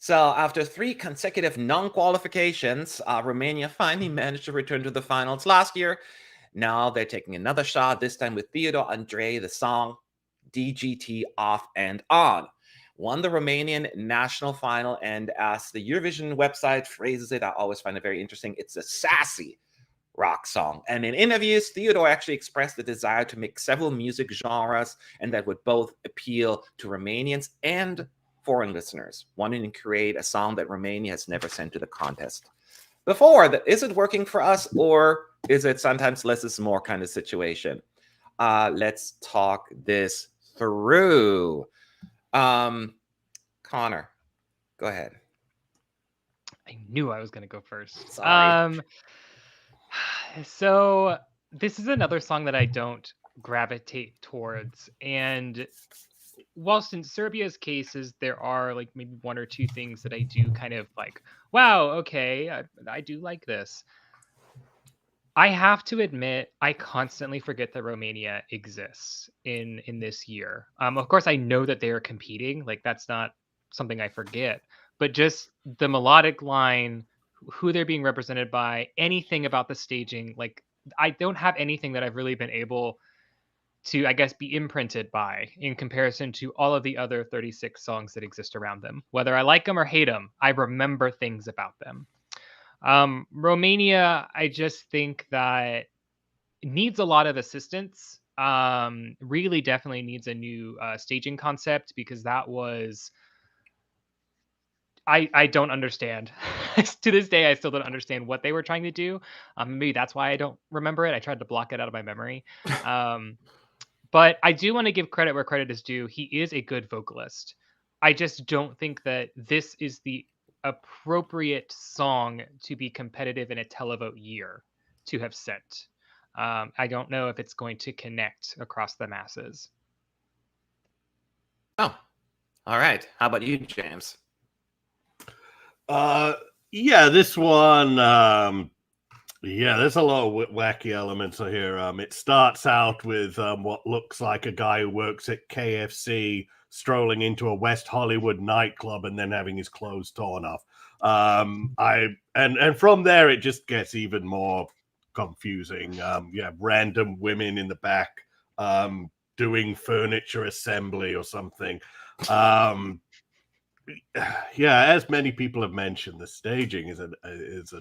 So after 3 consecutive non-qualifications, Romania finally managed to return to the finals last year. Now they're taking another shot, this time with Theodor Andrei, the song D.G.T. Off and On. Won the Romanian national final, and as the Eurovision website phrases it, I always find it very interesting, it's a sassy rock song. And in interviews, Theodore actually expressed the desire to mix several music genres, and that would both appeal to Romanians and foreign listeners, wanting to create a song that Romania has never sent to the contest before. Is it working for us, or is it sometimes less is more kind of situation? Let's talk this through. Connor, go ahead. I knew I was going to go first. Sorry. So this is another song that I don't gravitate towards. And whilst in Serbia's cases, there are like maybe one or two things that I do kind of like, wow, okay, I do like this. I have to admit, I constantly forget that Romania exists in this year. Of course, I know that they are competing. Like that's not something I forget. But just the melodic line, who they're being represented by, anything about the staging, like I don't have anything that I've really been able to, I guess, be imprinted by in comparison to all of the other 36 songs that exist around them. Whether I like them or hate them, I remember things about them. Romania, I just think that it needs a lot of assistance. Really definitely needs a new staging concept, because that was I don't understand. To this day, I still don't understand what they were trying to do. Maybe that's why I don't remember it. I tried to block it out of my memory. But I do want to give credit where credit is due. He is a good vocalist. I just don't think that this is the appropriate song to be competitive in a televote year to have sent. I don't know if it's going to connect across the masses. Oh, all right. How about you, James? Yeah, this one. Yeah, there's a lot of wacky elements here. It starts out with what looks like a guy who works at KFC strolling into a West Hollywood nightclub and then having his clothes torn off. And from there it just gets even more confusing. Yeah, random women in the back doing furniture assembly or something. Yeah, as many people have mentioned, the staging is a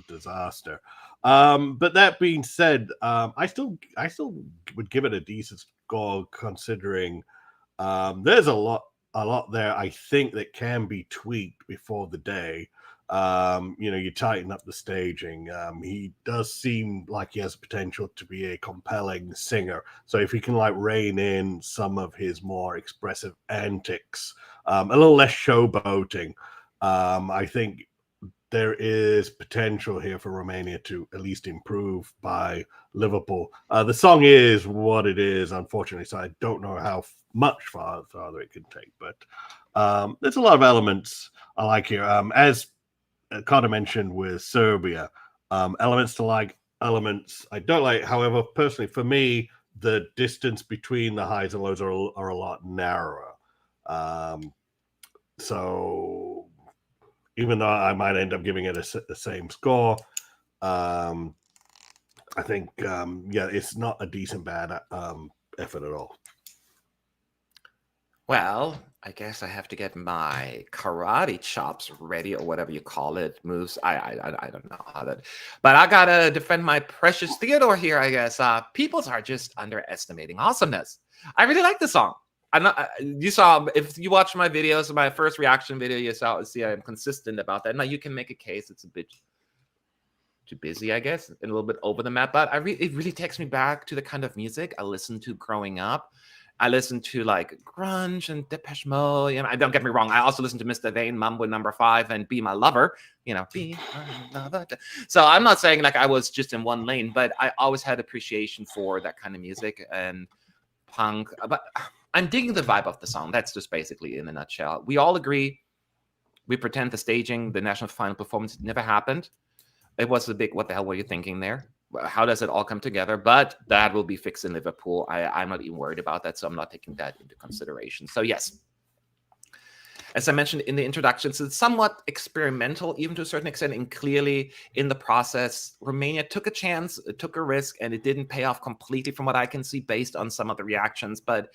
disaster. But that being said, I still would give it a decent score, considering there's a lot there I think that can be tweaked before the day. You tighten up the staging. He does seem like he has potential to be a compelling singer. So if he can like rein in some of his more expressive antics, a little less showboating, I think there is potential here for Romania to at least improve by Liverpool. The song is what it is, unfortunately, so I don't know how much farther it can take. But there's a lot of elements I like here. As Carter mentioned with Serbia, elements to like, elements I don't like. However, personally, for me, the distance between the highs and lows are a lot narrower. So even though I might end up giving it the same score, I think, yeah, it's not a decent bad effort at all. Well, I guess I have to get my karate chops ready, or whatever you call it, moves. I don't know how that, but I gotta defend my precious Theodore here. I guess peoples are just underestimating awesomeness. I really like the song. I'm not. You saw, if you watch my videos, my first reaction video, you see I'm consistent about that. Now you can make a case it's a bit too busy, I guess, and a little bit over the map, but it really takes me back to the kind of music I listened to growing up. I listen to like grunge and Depeche Mode. I don't get me wrong. I also listen to Mr. Vane, Mambo No. 5, and Be My Lover. Be My Lover. So I'm not saying like I was just in one lane, but I always had appreciation for that kind of music and punk. But I'm digging the vibe of the song. That's just basically in a nutshell. We all agree. We pretend the staging, the national final performance never happened. It was a big, what the hell were you thinking there? How does it all come together? But that will be fixed in Liverpool. I'm not even worried about that, so I'm not taking that into consideration. So yes. as I mentioned in the introductions, it's somewhat experimental, even to a certain extent. And clearly, in the process, Romania took a chance, it took a risk, and it didn't pay off completely, from what I can see, based on some of the reactions. But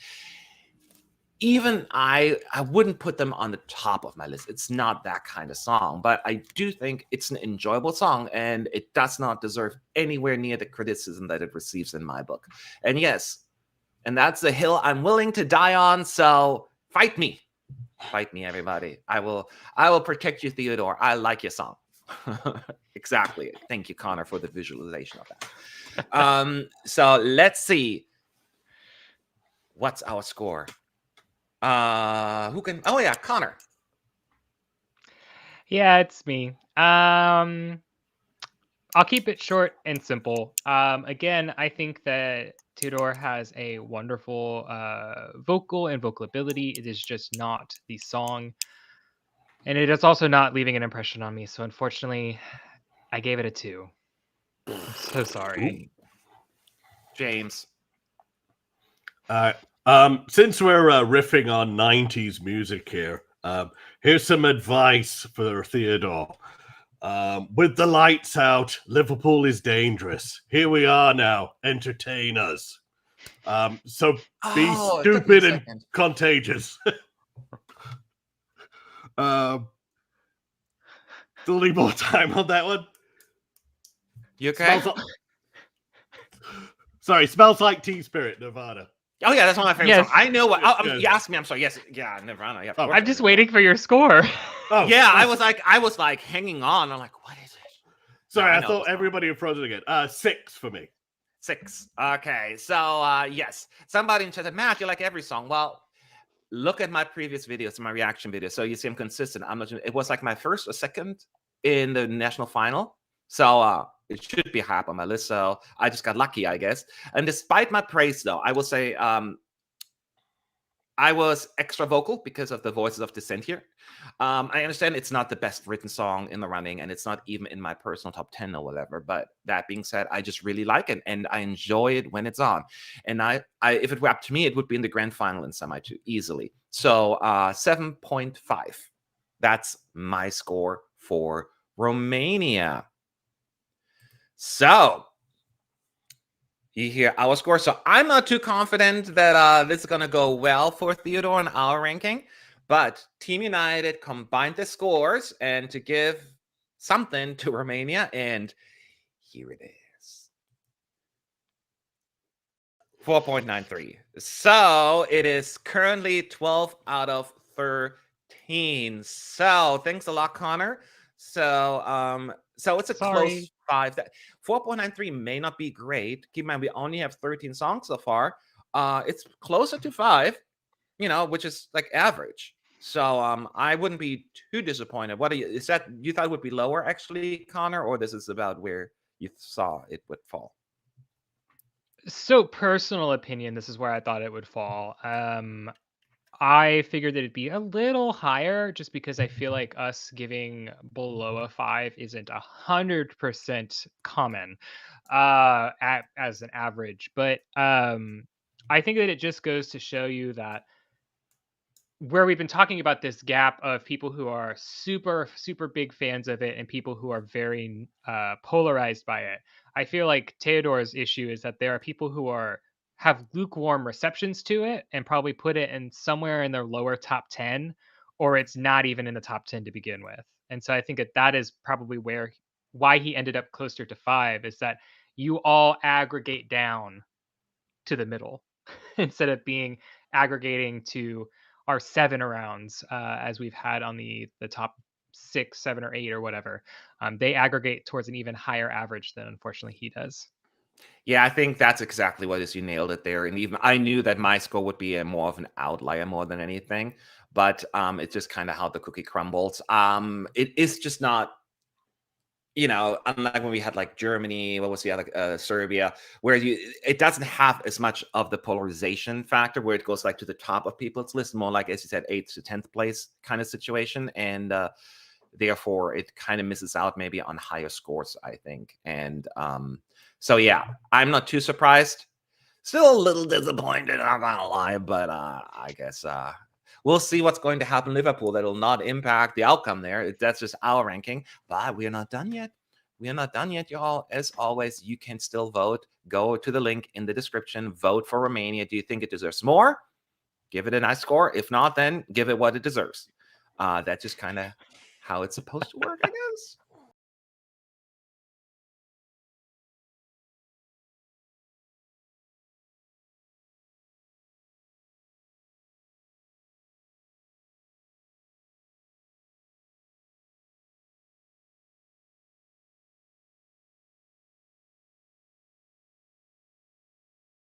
even I wouldn't put them on the top of my list. It's not that kind of song, but I do think it's an enjoyable song, and it does not deserve anywhere near the criticism that it receives in my book. And yes, and that's the hill I'm willing to die on. So fight me, everybody. I will protect you, Theodore. I like your song. Exactly. Thank you, Connor, for the visualization of that. So let's see. What's our score? Who can? Oh yeah, Connor. Yeah, it's me. I'll keep it short and simple. Again, I think that Theodor has a wonderful vocal and vocal ability. It is just not the song, and it is also not leaving an impression on me. So unfortunately, I gave it a 2. I'm so sorry. Ooh. James. Since we're riffing on 90s music here, here's some advice for Theodore. With the lights out, Liverpool is dangerous. Here we are now. Entertain us. So be stupid and contagious. Still need more time on that one. You okay? Smells like Teen Spirit, Nirvana. Oh yeah, that's one of my favorite songs. I know what. Yes. You asked me. I'm sorry. Yes, yeah, Nirvana. Yeah. I'm just waiting for your score. Oh yeah, I was like hanging on. I'm like, what is it? Sorry, I thought everybody had frozen again. 6 for me. 6. Okay, so yes, somebody in chat said, Matt, you like every song. Well, look at my previous videos, my reaction videos. So you see, I'm consistent. I'm not. It was like my first or second in the national final. So it should be high up on my list. So I just got lucky, I guess. And despite my praise, though, I will say I was extra vocal because of the voices of dissent here. I understand it's not the best written song in the running, and it's not even in my personal top 10 or whatever. But that being said, I just really like it, and I enjoy it when it's on. And I if it were up to me, it would be in the grand final in semi-2 easily. So 7.5. That's my score for Romania. So you hear our score. So I'm not too confident that this is going to go well for Theodore in our ranking. But Team United combined the scores and to give something to Romania. And here it is. 4.93. So it is currently 12 out of 13. So thanks a lot, Connor. So it's a close 5. That 4.93 may not be great. Keep in mind, we only have 13 songs so far. It's closer to 5, which is like average. So I wouldn't be too disappointed. What is that? You thought it would be lower, actually, Connor, or this is about where you saw it would fall? So personal opinion, this is where I thought it would fall. I figured that it'd be a little higher just because I feel like us giving below a 5 isn't 100% common as an average. But I think that it just goes to show you that where we've been talking about this gap of people who are super, super big fans of it and people who are very polarized by it. I feel like Theodor's issue is that there are people who have lukewarm receptions to it and probably put it in somewhere in their lower top 10, or it's not even in the top 10 to begin with. And so I think that is probably why he ended up closer to 5, is that you all aggregate down to the middle instead of being aggregating to our 7 rounds as we've had on the top 6, 7, or 8 or whatever. They aggregate towards an even higher average than unfortunately he does. Yeah, I think that's exactly what it is. You nailed it there. And even I knew that my score would be more of an outlier more than anything, but it's just kind of how the cookie crumbles. It is just not, unlike when we had like Germany, what was the other, Serbia, where it doesn't have as much of the polarization factor where it goes like to the top of people's list, more like, as you said, 8th to 10th place kind of situation. And therefore it kind of misses out maybe on higher scores, I think. And so yeah, I'm not too surprised. Still a little disappointed, I'm not gonna lie, but I guess We'll see what's going to happen in Liverpool. That will not impact the outcome there. That's just our ranking. But we are not done yet. We are not done yet, y'all. As always, you can still vote. Go to the link in the description. Vote for Romania. Do you think it deserves more? Give it a nice score. If not, then give it what it deserves. That's just kind of how it's supposed to work, I guess.